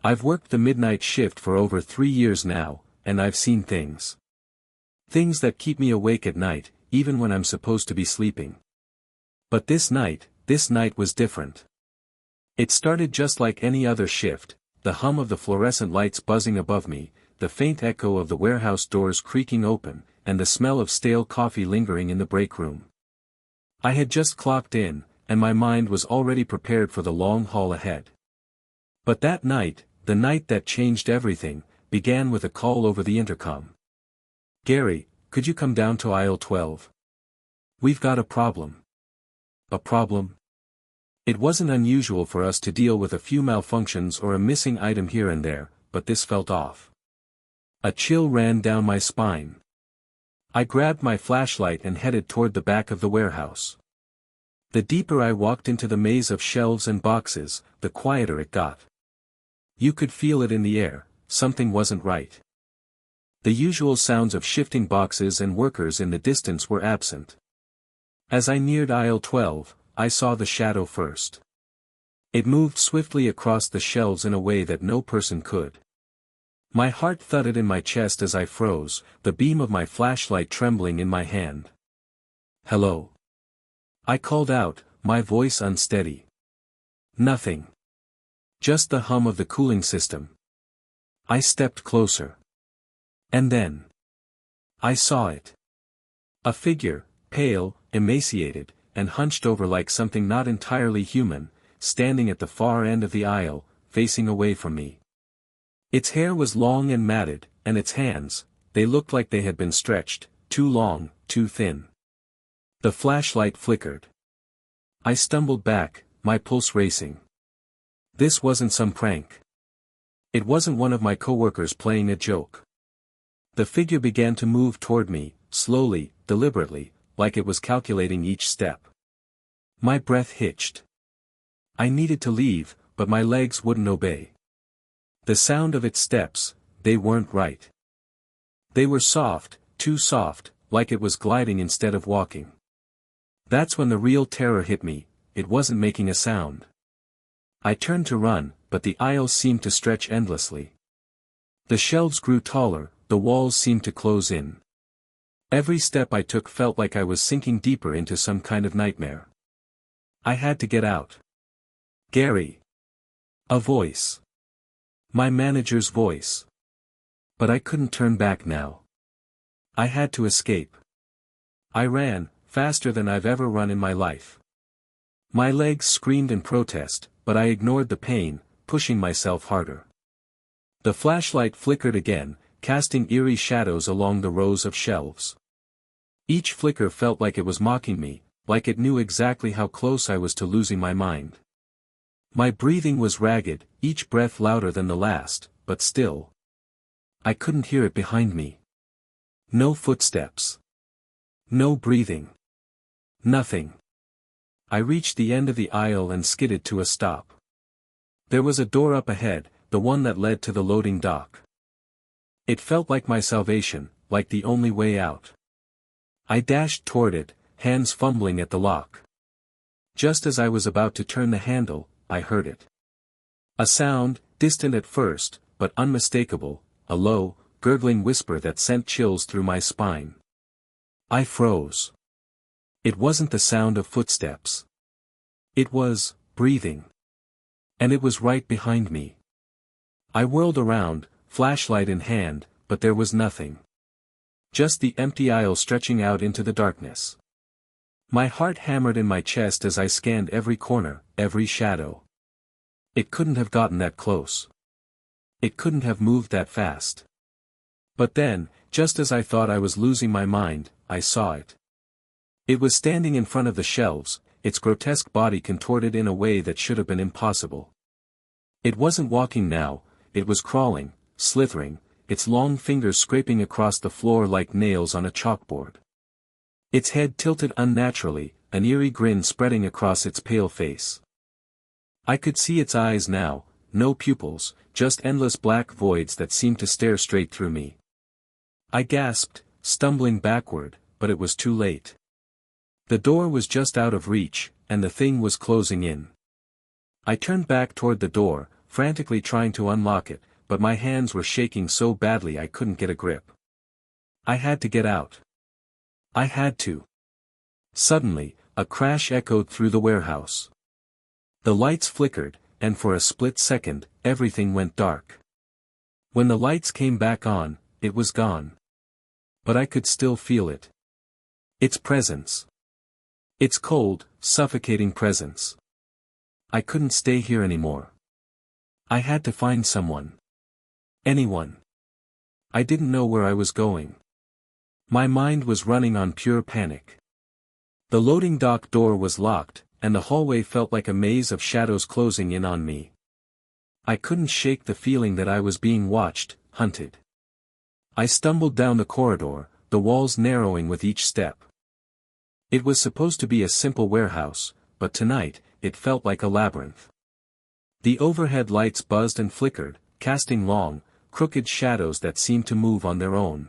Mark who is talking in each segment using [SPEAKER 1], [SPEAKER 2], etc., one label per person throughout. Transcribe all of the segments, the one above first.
[SPEAKER 1] I've worked the midnight shift for over 3 years now, and I've seen things. Things that keep me awake at night, even when I'm supposed to be sleeping. But this night was different. It started just like any other shift, the hum of the fluorescent lights buzzing above me, the faint echo of the warehouse doors creaking open, and the smell of stale coffee lingering in the break room. I had just clocked in, and my mind was already prepared for the long haul ahead. But that night, the night that changed everything, began with a call over the intercom. "Gary, could you come down to aisle 12? We've got a problem." A problem? It wasn't unusual for us to deal with a few malfunctions or a missing item here and there, but this felt off. A chill ran down my spine. I grabbed my flashlight and headed toward the back of the warehouse. The deeper I walked into the maze of shelves and boxes, the quieter it got. You could feel it in the air, something wasn't right. The usual sounds of shifting boxes and workers in the distance were absent. As I neared aisle 12, I saw the shadow first. It moved swiftly across the shelves in a way that no person could. My heart thudded in my chest as I froze, the beam of my flashlight trembling in my hand. "Hello?" I called out, my voice unsteady. Nothing. Just the hum of the cooling system. I stepped closer. And then I saw it. A figure, pale, emaciated, and hunched over like something not entirely human, standing at the far end of the aisle, facing away from me. Its hair was long and matted, and its hands, they looked like they had been stretched, too long, too thin. The flashlight flickered. I stumbled back, my pulse racing. This wasn't some prank. It wasn't one of my coworkers playing a joke. The figure began to move toward me, slowly, deliberately, like it was calculating each step. My breath hitched. I needed to leave, but my legs wouldn't obey. The sound of its steps, they weren't right. They were soft, too soft, like it was gliding instead of walking. That's when the real terror hit me, it wasn't making a sound. I turned to run, but the aisles seemed to stretch endlessly. The shelves grew taller, the walls seemed to close in. Every step I took felt like I was sinking deeper into some kind of nightmare. I had to get out. "Gary." A voice. My manager's voice. But I couldn't turn back now. I had to escape. I ran, faster than I've ever run in my life. My legs screamed in protest, but I ignored the pain, pushing myself harder. The flashlight flickered again, casting eerie shadows along the rows of shelves. Each flicker felt like it was mocking me, like it knew exactly how close I was to losing my mind. My breathing was ragged, each breath louder than the last, but still. I couldn't hear it behind me. No footsteps. No breathing. Nothing. I reached the end of the aisle and skidded to a stop. There was a door up ahead, the one that led to the loading dock. It felt like my salvation, like the only way out. I dashed toward it, hands fumbling at the lock. Just as I was about to turn the handle, I heard it. A sound, distant at first, but unmistakable, a low, gurgling whisper that sent chills through my spine. I froze. It wasn't the sound of footsteps. It was breathing. And it was right behind me. I whirled around, flashlight in hand, but there was nothing. Just the empty aisle stretching out into the darkness. My heart hammered in my chest as I scanned every corner, every shadow. It couldn't have gotten that close. It couldn't have moved that fast. But then, just as I thought I was losing my mind, I saw it. It was standing in front of the shelves, its grotesque body contorted in a way that should have been impossible. It wasn't walking now, it was crawling, slithering, its long fingers scraping across the floor like nails on a chalkboard. Its head tilted unnaturally, an eerie grin spreading across its pale face. I could see its eyes now, no pupils, just endless black voids that seemed to stare straight through me. I gasped, stumbling backward, but it was too late. The door was just out of reach, and the thing was closing in. I turned back toward the door, frantically trying to unlock it, but my hands were shaking so badly I couldn't get a grip. I had to get out. I had to. Suddenly, a crash echoed through the warehouse. The lights flickered, and for a split second, everything went dark. When the lights came back on, it was gone. But I could still feel it. Its presence. Its cold, suffocating presence. I couldn't stay here anymore. I had to find someone. Anyone. I didn't know where I was going. My mind was running on pure panic. The loading dock door was locked, and the hallway felt like a maze of shadows closing in on me. I couldn't shake the feeling that I was being watched, hunted. I stumbled down the corridor, the walls narrowing with each step. It was supposed to be a simple warehouse, but tonight, it felt like a labyrinth. The overhead lights buzzed and flickered, casting long, crooked shadows that seemed to move on their own.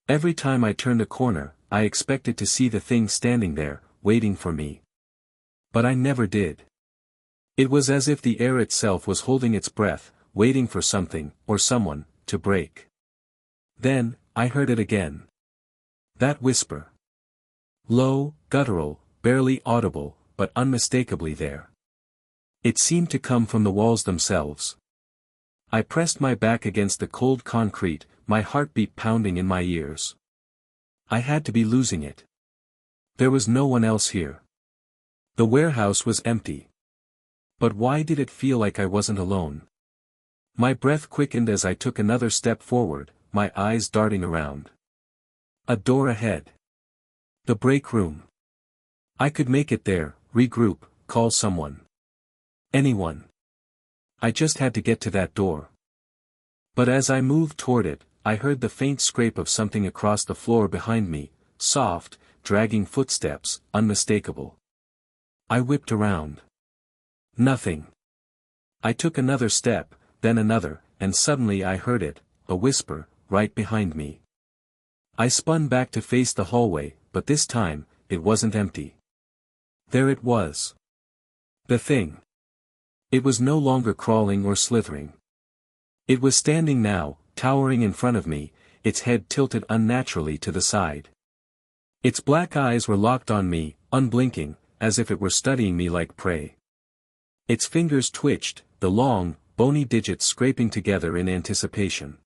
[SPEAKER 1] Every time I turned a corner, I expected to see the thing standing there, waiting for me. But I never did. It was as if the air itself was holding its breath, waiting for something, or someone, to break. Then, I heard it again. That whisper. Low, guttural, barely audible, but unmistakably there. It seemed to come from the walls themselves. I pressed my back against the cold concrete, my heartbeat pounding in my ears. I had to be losing it. There was no one else here. The warehouse was empty. But why did it feel like I wasn't alone? My breath quickened as I took another step forward, my eyes darting around. A door ahead. The break room. I could make it there, regroup, call someone. Anyone. I just had to get to that door. But as I moved toward it, I heard the faint scrape of something across the floor behind me, soft, dragging footsteps, unmistakable. I whipped around. Nothing. I took another step, then another, and suddenly I heard it, a whisper, right behind me. I spun back to face the hallway, but this time, it wasn't empty. There it was. The thing. It was no longer crawling or slithering. It was standing now, towering in front of me, its head tilted unnaturally to the side. Its black eyes were locked on me, unblinking, as if it were studying me like prey. Its fingers twitched, the long, bony digits scraping together in anticipation.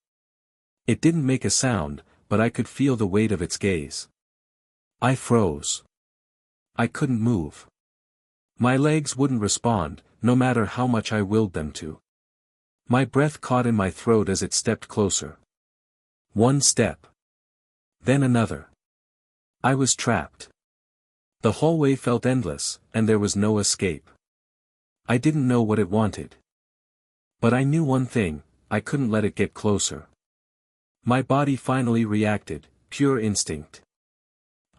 [SPEAKER 1] It didn't make a sound, but I could feel the weight of its gaze. I froze. I couldn't move. My legs wouldn't respond, no matter how much I willed them to. My breath caught in my throat as it stepped closer. One step. Then another. I was trapped. The hallway felt endless, and there was no escape. I didn't know what it wanted. But I knew one thing, I couldn't let it get closer. My body finally reacted, pure instinct.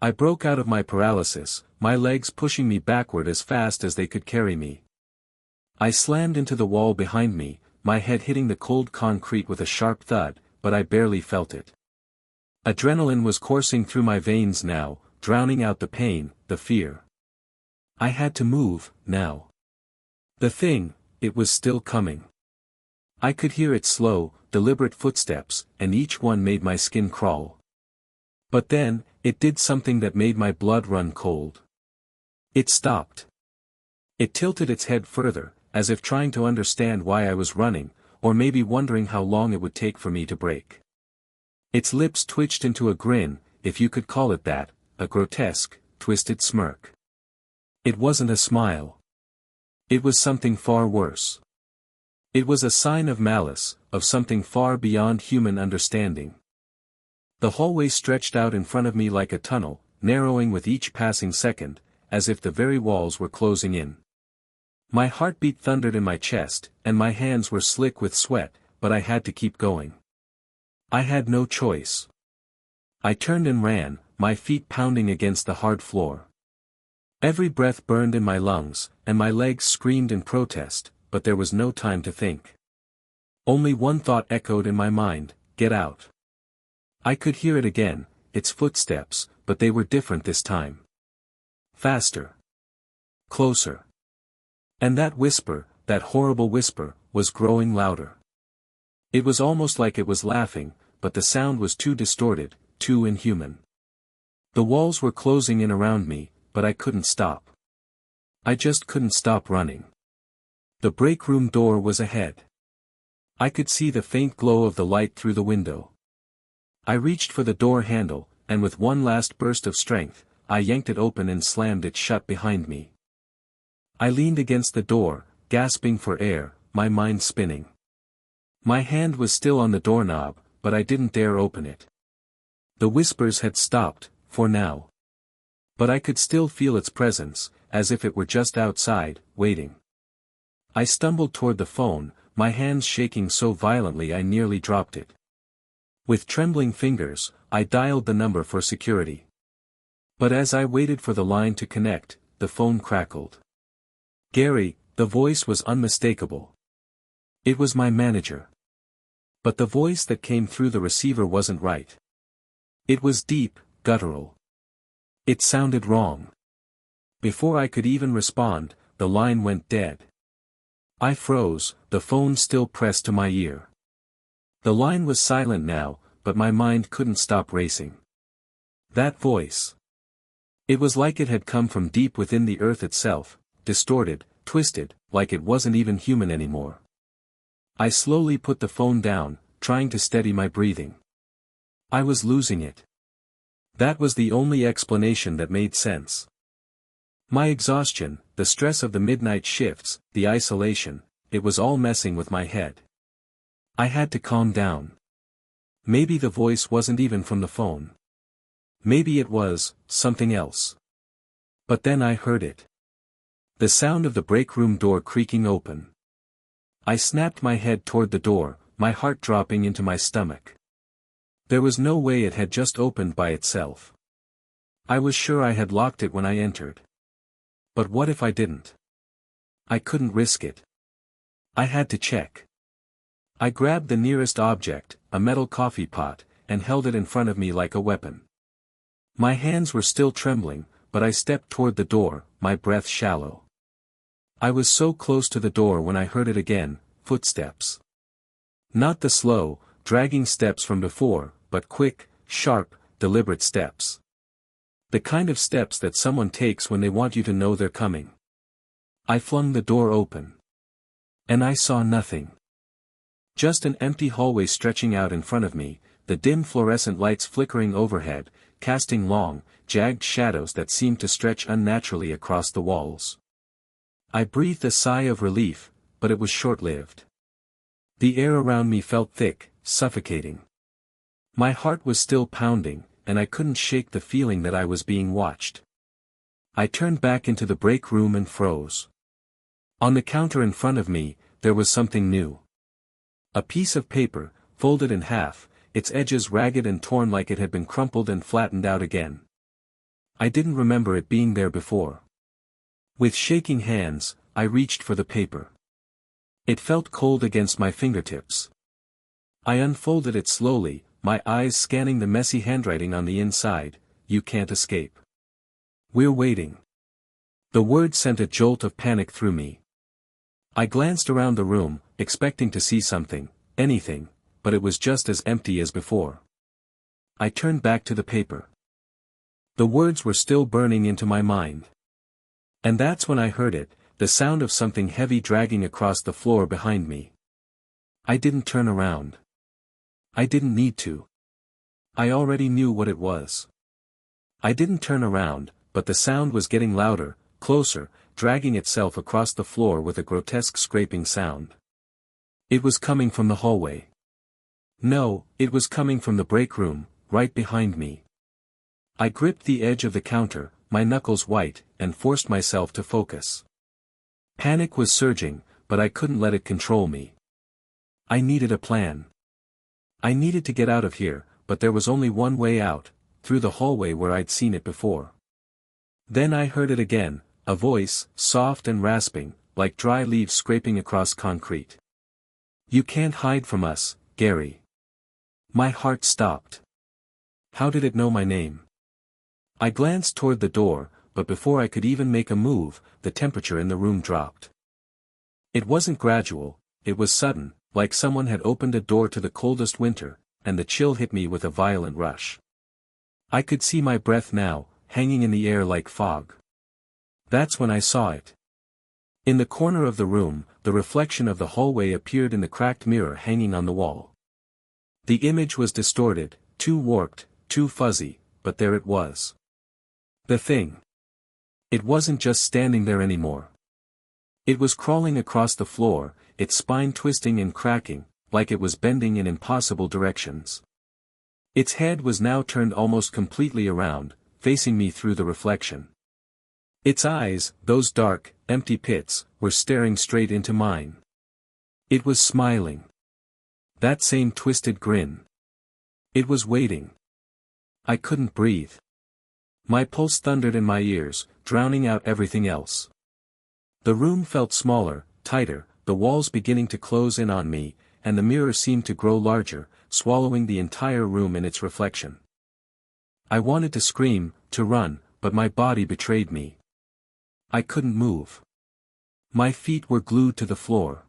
[SPEAKER 1] I broke out of my paralysis, my legs pushing me backward as fast as they could carry me. I slammed into the wall behind me, my head hitting the cold concrete with a sharp thud, but I barely felt it. Adrenaline was coursing through my veins now, drowning out the pain, the fear. I had to move, now. The thing, it was still coming. I could hear its slow, deliberate footsteps, and each one made my skin crawl. But then, it did something that made my blood run cold. It stopped. It tilted its head further, as if trying to understand why I was running, or maybe wondering how long it would take for me to break. Its lips twitched into a grin, if you could call it that, a grotesque, twisted smirk. It wasn't a smile. It was something far worse. It was a sign of malice, of something far beyond human understanding. The hallway stretched out in front of me like a tunnel, narrowing with each passing second, as if the very walls were closing in. My heartbeat thundered in my chest, and my hands were slick with sweat, but I had to keep going. I had no choice. I turned and ran, my feet pounding against the hard floor. Every breath burned in my lungs, and my legs screamed in protest, but there was no time to think. Only one thought echoed in my mind, get out. I could hear it again, its footsteps, but they were different this time. Faster. Closer. And that whisper, that horrible whisper, was growing louder. It was almost like it was laughing, but the sound was too distorted, too inhuman. The walls were closing in around me, but I couldn't stop. I just couldn't stop running. The break room door was ahead. I could see the faint glow of the light through the window. I reached for the door handle, and with one last burst of strength, I yanked it open and slammed it shut behind me. I leaned against the door, gasping for air, my mind spinning. My hand was still on the doorknob, but I didn't dare open it. The whispers had stopped, for now. But I could still feel its presence, as if it were just outside, waiting. I stumbled toward the phone, my hands shaking so violently I nearly dropped it. With trembling fingers, I dialed the number for security. But as I waited for the line to connect, the phone crackled. Gary, the voice was unmistakable. It was my manager. But the voice that came through the receiver wasn't right. It was deep, guttural. It sounded wrong. Before I could even respond, the line went dead. I froze, the phone still pressed to my ear. The line was silent now, but my mind couldn't stop racing. That voice. It was like it had come from deep within the earth itself, distorted, twisted, like it wasn't even human anymore. I slowly put the phone down, trying to steady my breathing. I was losing it. That was the only explanation that made sense. My exhaustion, the stress of the midnight shifts, the isolation, it was all messing with my head. I had to calm down. Maybe the voice wasn't even from the phone. Maybe it was something else. But then I heard it. The sound of the break room door creaking open. I snapped my head toward the door, my heart dropping into my stomach. There was no way it had just opened by itself. I was sure I had locked it when I entered. But what if I didn't? I couldn't risk it. I had to check. I grabbed the nearest object, a metal coffee pot, and held it in front of me like a weapon. My hands were still trembling, but I stepped toward the door, my breath shallow. I was so close to the door when I heard it again, footsteps. Not the slow, dragging steps from before, but quick, sharp, deliberate steps. The kind of steps that someone takes when they want you to know they're coming. I flung the door open. And I saw nothing. Just an empty hallway stretching out in front of me, the dim fluorescent lights flickering overhead, casting long, jagged shadows that seemed to stretch unnaturally across the walls. I breathed a sigh of relief, but it was short-lived. The air around me felt thick, suffocating. My heart was still pounding, and I couldn't shake the feeling that I was being watched. I turned back into the break room and froze. On the counter in front of me, there was something new. A piece of paper, folded in half, its edges ragged and torn like it had been crumpled and flattened out again. I didn't remember it being there before. With shaking hands, I reached for the paper. It felt cold against my fingertips. I unfolded it slowly, my eyes scanning the messy handwriting on the inside. You can't escape. We're waiting. The word sent a jolt of panic through me. I glanced around the room, expecting to see something, anything, but it was just as empty as before. I turned back to the paper. The words were still burning into my mind. And that's when I heard it, the sound of something heavy dragging across the floor behind me. I didn't turn around. I didn't need to. I already knew what it was. I didn't turn around, but the sound was getting louder, closer, dragging itself across the floor with a grotesque scraping sound. It was coming from the hallway. No, it was coming from the break room, right behind me. I gripped the edge of the counter, my knuckles white, and forced myself to focus. Panic was surging, but I couldn't let it control me. I needed a plan. I needed to get out of here, but there was only one way out, through the hallway where I'd seen it before. Then I heard it again, a voice, soft and rasping, like dry leaves scraping across concrete. You can't hide from us, Gary. My heart stopped. How did it know my name? I glanced toward the door, but before I could even make a move, the temperature in the room dropped. It wasn't gradual, it was sudden, like someone had opened a door to the coldest winter, and the chill hit me with a violent rush. I could see my breath now, hanging in the air like fog. That's when I saw it. In the corner of the room, the reflection of the hallway appeared in the cracked mirror hanging on the wall. The image was distorted, too warped, too fuzzy, but there it was. The thing. It wasn't just standing there anymore. It was crawling across the floor, its spine twisting and cracking, like it was bending in impossible directions. Its head was now turned almost completely around, facing me through the reflection. Its eyes, those dark, empty pits, were staring straight into mine. It was smiling. That same twisted grin. It was waiting. I couldn't breathe. My pulse thundered in my ears, drowning out everything else. The room felt smaller, tighter, the walls beginning to close in on me, and the mirror seemed to grow larger, swallowing the entire room in its reflection. I wanted to scream, to run, but my body betrayed me. I couldn't move. My feet were glued to the floor.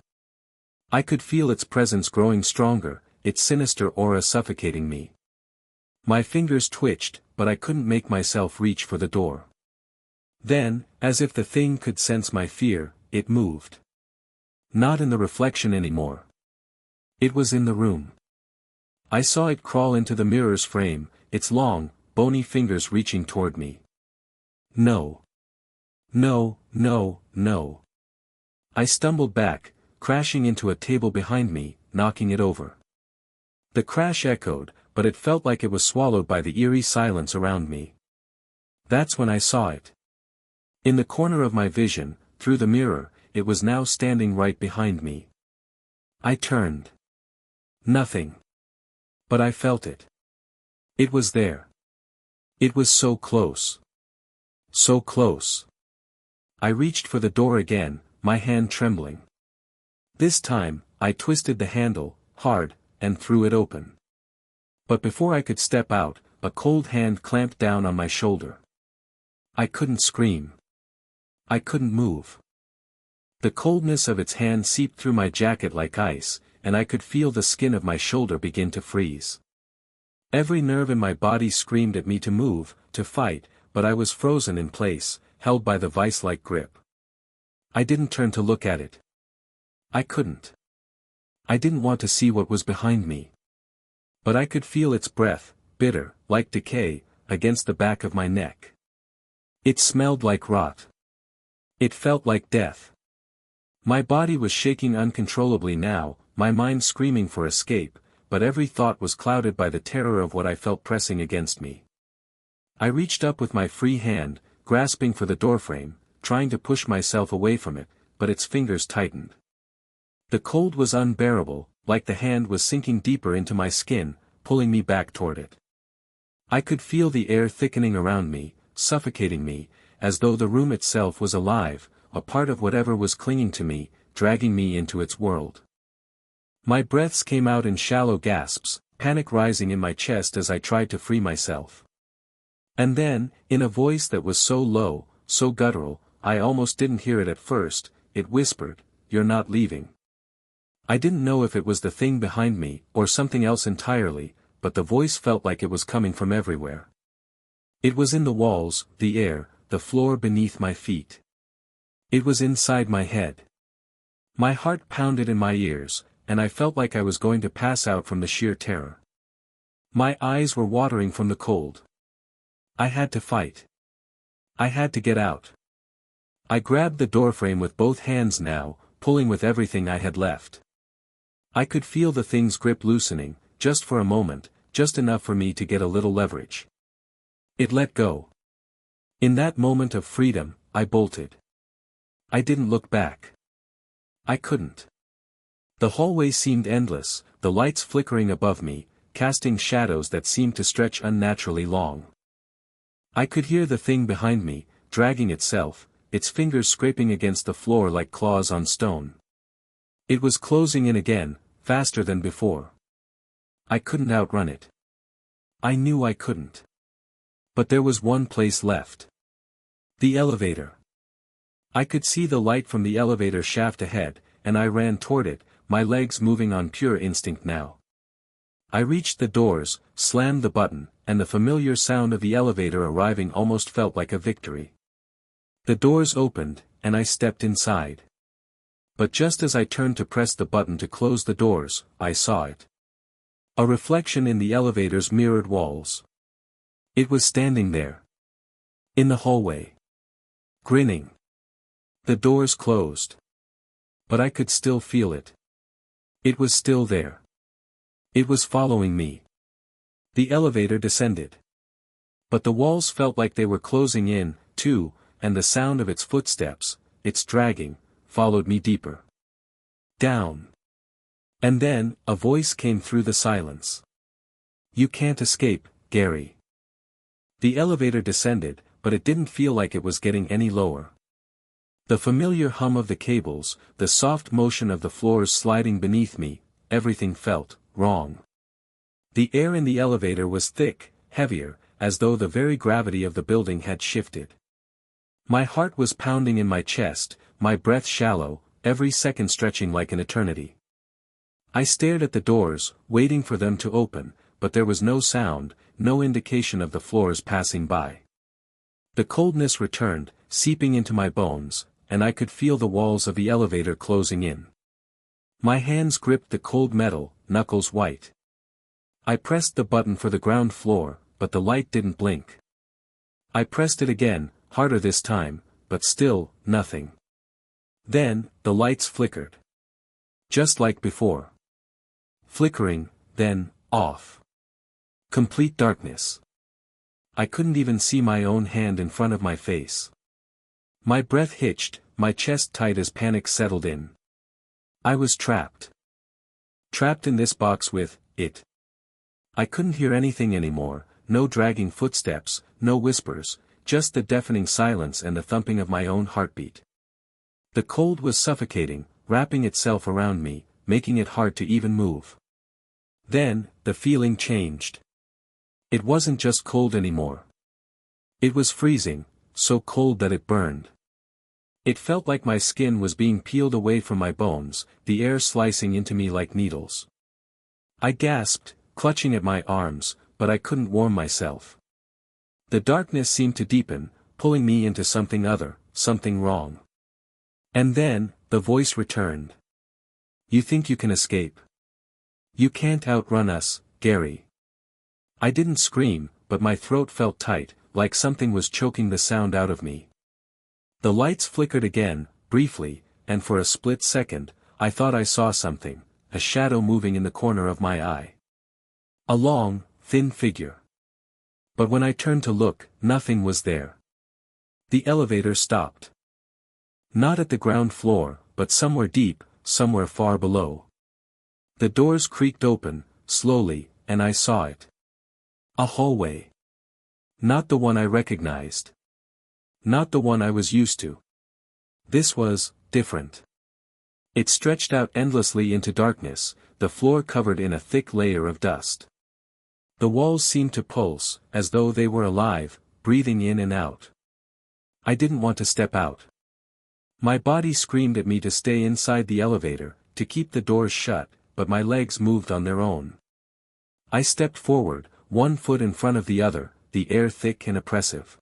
[SPEAKER 1] I could feel its presence growing stronger, its sinister aura suffocating me. My fingers twitched, but I couldn't make myself reach for the door. Then, as if the thing could sense my fear, it moved. Not in the reflection anymore. It was in the room. I saw it crawl into the mirror's frame, its long, bony fingers reaching toward me. No. No, no, no. I stumbled back, crashing into a table behind me, knocking it over. The crash echoed, but it felt like it was swallowed by the eerie silence around me. That's when I saw it. In the corner of my vision, through the mirror, it was now standing right behind me. I turned. Nothing. But I felt it. It was there. It was so close. So close. I reached for the door again, my hand trembling. This time, I twisted the handle, hard, and threw it open. But before I could step out, a cold hand clamped down on my shoulder. I couldn't scream. I couldn't move. The coldness of its hand seeped through my jacket like ice, and I could feel the skin of my shoulder begin to freeze. Every nerve in my body screamed at me to move, to fight, but I was frozen in place, held by the vice-like grip. I didn't turn to look at it. I couldn't. I didn't want to see what was behind me. But I could feel its breath, bitter, like decay, against the back of my neck. It smelled like rot. It felt like death. My body was shaking uncontrollably now, my mind screaming for escape, but every thought was clouded by the terror of what I felt pressing against me. I reached up with my free hand, grasping for the doorframe, trying to push myself away from it, but its fingers tightened. The cold was unbearable, like the hand was sinking deeper into my skin, pulling me back toward it. I could feel the air thickening around me, suffocating me, as though the room itself was alive, a part of whatever was clinging to me, dragging me into its world. My breaths came out in shallow gasps, panic rising in my chest as I tried to free myself. And then, in a voice that was so low, so guttural, I almost didn't hear it at first, it whispered, "You're not leaving." I didn't know if it was the thing behind me, or something else entirely, but the voice felt like it was coming from everywhere. It was in the walls, the air, the floor beneath my feet. It was inside my head. My heart pounded in my ears, and I felt like I was going to pass out from the sheer terror. My eyes were watering from the cold. I had to fight. I had to get out. I grabbed the doorframe with both hands now, pulling with everything I had left. I could feel the thing's grip loosening, just for a moment, just enough for me to get a little leverage. It let go. In that moment of freedom, I bolted. I didn't look back. I couldn't. The hallway seemed endless, the lights flickering above me, casting shadows that seemed to stretch unnaturally long. I could hear the thing behind me, dragging itself, its fingers scraping against the floor like claws on stone. It was closing in again, faster than before. I couldn't outrun it. I knew I couldn't. But there was one place left. The elevator. I could see the light from the elevator shaft ahead, and I ran toward it, my legs moving on pure instinct now. I reached the doors, slammed the button, and the familiar sound of the elevator arriving almost felt like a victory. The doors opened, and I stepped inside. But just as I turned to press the button to close the doors, I saw it. A reflection in the elevator's mirrored walls. It was standing there. In the hallway. Grinning. The doors closed. But I could still feel it. It was still there. It was following me. The elevator descended. But the walls felt like they were closing in, too, and the sound of its footsteps, its dragging, followed me deeper. Down. And then, a voice came through the silence. "You can't escape, Gary." The elevator descended, but it didn't feel like it was getting any lower. The familiar hum of the cables, the soft motion of the floors sliding beneath me, everything felt wrong. The air in the elevator was thick, heavier, as though the very gravity of the building had shifted. My heart was pounding in my chest, my breath shallow, every second stretching like an eternity. I stared at the doors, waiting for them to open, but there was no sound, no indication of the floors passing by. The coldness returned, seeping into my bones, and I could feel the walls of the elevator closing in. My hands gripped the cold metal, knuckles white. I pressed the button for the ground floor, but the light didn't blink. I pressed it again, harder this time, but still, nothing. Then, the lights flickered. Just like before. Flickering, then, off. Complete darkness. I couldn't even see my own hand in front of my face. My breath hitched, my chest tight as panic settled in. I was trapped. Trapped in this box with it. I couldn't hear anything anymore, no dragging footsteps, no whispers, just the deafening silence and the thumping of my own heartbeat. The cold was suffocating, wrapping itself around me, making it hard to even move. Then, the feeling changed. It wasn't just cold anymore. It was freezing, so cold that it burned. It felt like my skin was being peeled away from my bones, the air slicing into me like needles. I gasped, clutching at my arms, but I couldn't warm myself. The darkness seemed to deepen, pulling me into something other, something wrong. And then, the voice returned. "You think you can escape? You can't outrun us, Gary." I didn't scream, but my throat felt tight, like something was choking the sound out of me. The lights flickered again, briefly, and for a split second, I thought I saw something, a shadow moving in the corner of my eye. A long, thin figure. But when I turned to look, nothing was there. The elevator stopped. Not at the ground floor, but somewhere deep, somewhere far below. The doors creaked open, slowly, and I saw it. A hallway. Not the one I recognized. Not the one I was used to. This was different. It stretched out endlessly into darkness, the floor covered in a thick layer of dust. The walls seemed to pulse, as though they were alive, breathing in and out. I didn't want to step out. My body screamed at me to stay inside the elevator, to keep the doors shut, but my legs moved on their own. I stepped forward, one foot in front of the other, the air thick and oppressive.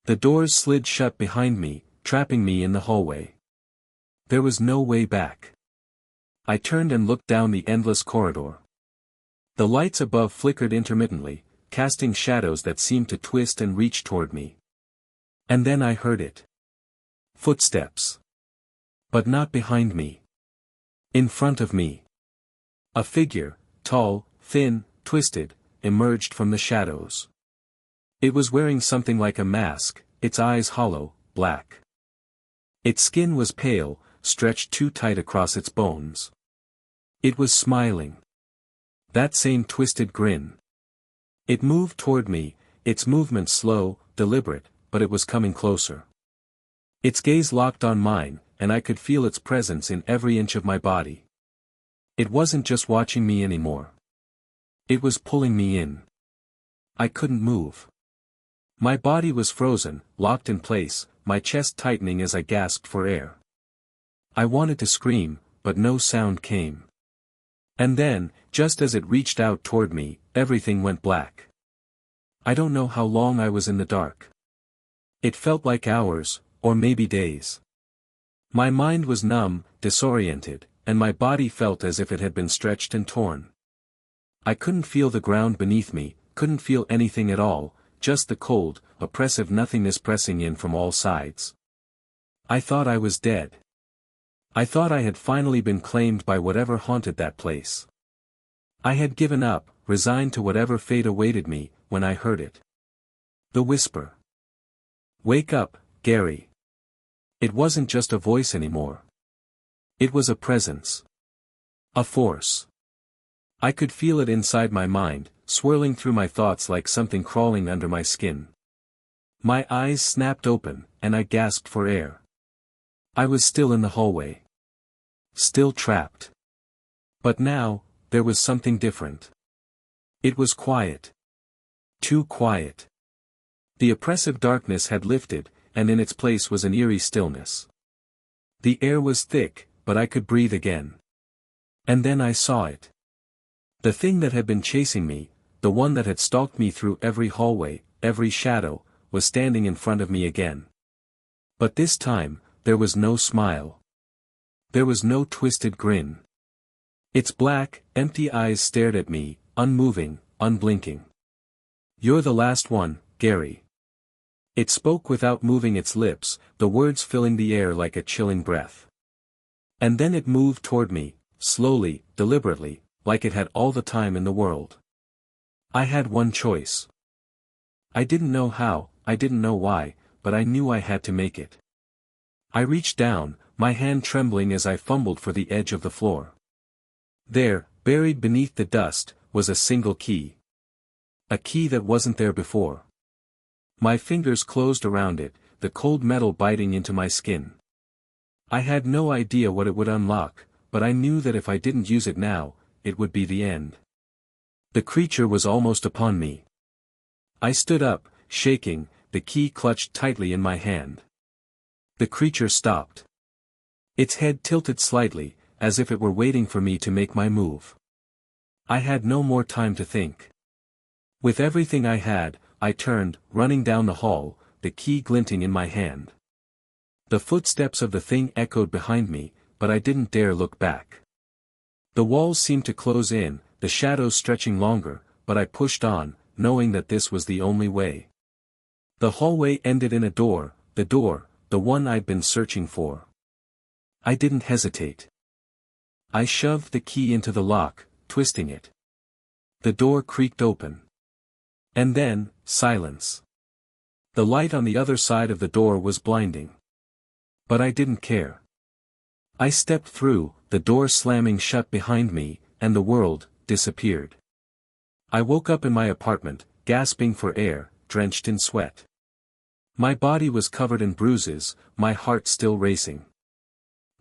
[SPEAKER 1] The doors slid shut behind me, trapping me in the hallway. There was no way back. I turned and looked down the endless corridor. The lights above flickered intermittently, casting shadows that seemed to twist and reach toward me. And then I heard it. Footsteps. But not behind me. In front of me. A figure, tall, thin, twisted, emerged from the shadows. It was wearing something like a mask, its eyes hollow, black. Its skin was pale, stretched too tight across its bones. It was smiling. That same twisted grin. It moved toward me, its movement slow, deliberate, but it was coming closer. Its gaze locked on mine, and I could feel its presence in every inch of my body. It wasn't just watching me anymore. It was pulling me in. I couldn't move. My body was frozen, locked in place, my chest tightening as I gasped for air. I wanted to scream, but no sound came. And then, just as it reached out toward me, everything went black. I don't know how long I was in the dark. It felt like hours, or maybe days. My mind was numb, disoriented, and my body felt as if it had been stretched and torn. I couldn't feel the ground beneath me, couldn't feel anything at all, just the cold, oppressive nothingness pressing in from all sides. I thought I was dead. I thought I had finally been claimed by whatever haunted that place. I had given up, resigned to whatever fate awaited me, when I heard it. The whisper. "Wake up, Gary." It wasn't just a voice anymore. It was a presence. A force. I could feel it inside my mind, swirling through my thoughts like something crawling under my skin. My eyes snapped open, and I gasped for air. I was still in the hallway. Still trapped. But now, there was something different. It was quiet. Too quiet. The oppressive darkness had lifted, and in its place was an eerie stillness. The air was thick, but I could breathe again. And then I saw it. The thing that had been chasing me, the one that had stalked me through every hallway, every shadow, was standing in front of me again. But this time, there was no smile. There was no twisted grin. Its black, empty eyes stared at me, unmoving, unblinking. "You're the last one, Gary." It spoke without moving its lips, the words filling the air like a chilling breath. And then it moved toward me, slowly, deliberately, like it had all the time in the world. I had one choice. I didn't know how, I didn't know why, but I knew I had to make it. I reached down, my hand trembling as I fumbled for the edge of the floor. There, buried beneath the dust, was a single key. A key that wasn't there before. My fingers closed around it, the cold metal biting into my skin. I had no idea what it would unlock, but I knew that if I didn't use it now, it would be the end. The creature was almost upon me. I stood up, shaking, the key clutched tightly in my hand. The creature stopped. Its head tilted slightly, as if it were waiting for me to make my move. I had no more time to think. With everything I had, I turned, running down the hall, the key glinting in my hand. The footsteps of the thing echoed behind me, but I didn't dare look back. The walls seemed to close in, the shadows stretching longer, but I pushed on, knowing that this was the only way. The hallway ended in a door, the one I'd been searching for. I didn't hesitate. I shoved the key into the lock, twisting it. The door creaked open. And then, silence. The light on the other side of the door was blinding. But I didn't care. I stepped through, the door slamming shut behind me, and the world disappeared. I woke up in my apartment, gasping for air, drenched in sweat. My body was covered in bruises, my heart still racing.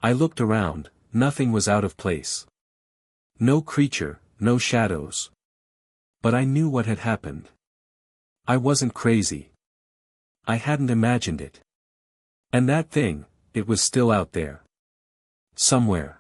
[SPEAKER 1] I looked around, nothing was out of place. No creature, no shadows. But I knew what had happened. I wasn't crazy. I hadn't imagined it. And that thing, it was still out there. Somewhere.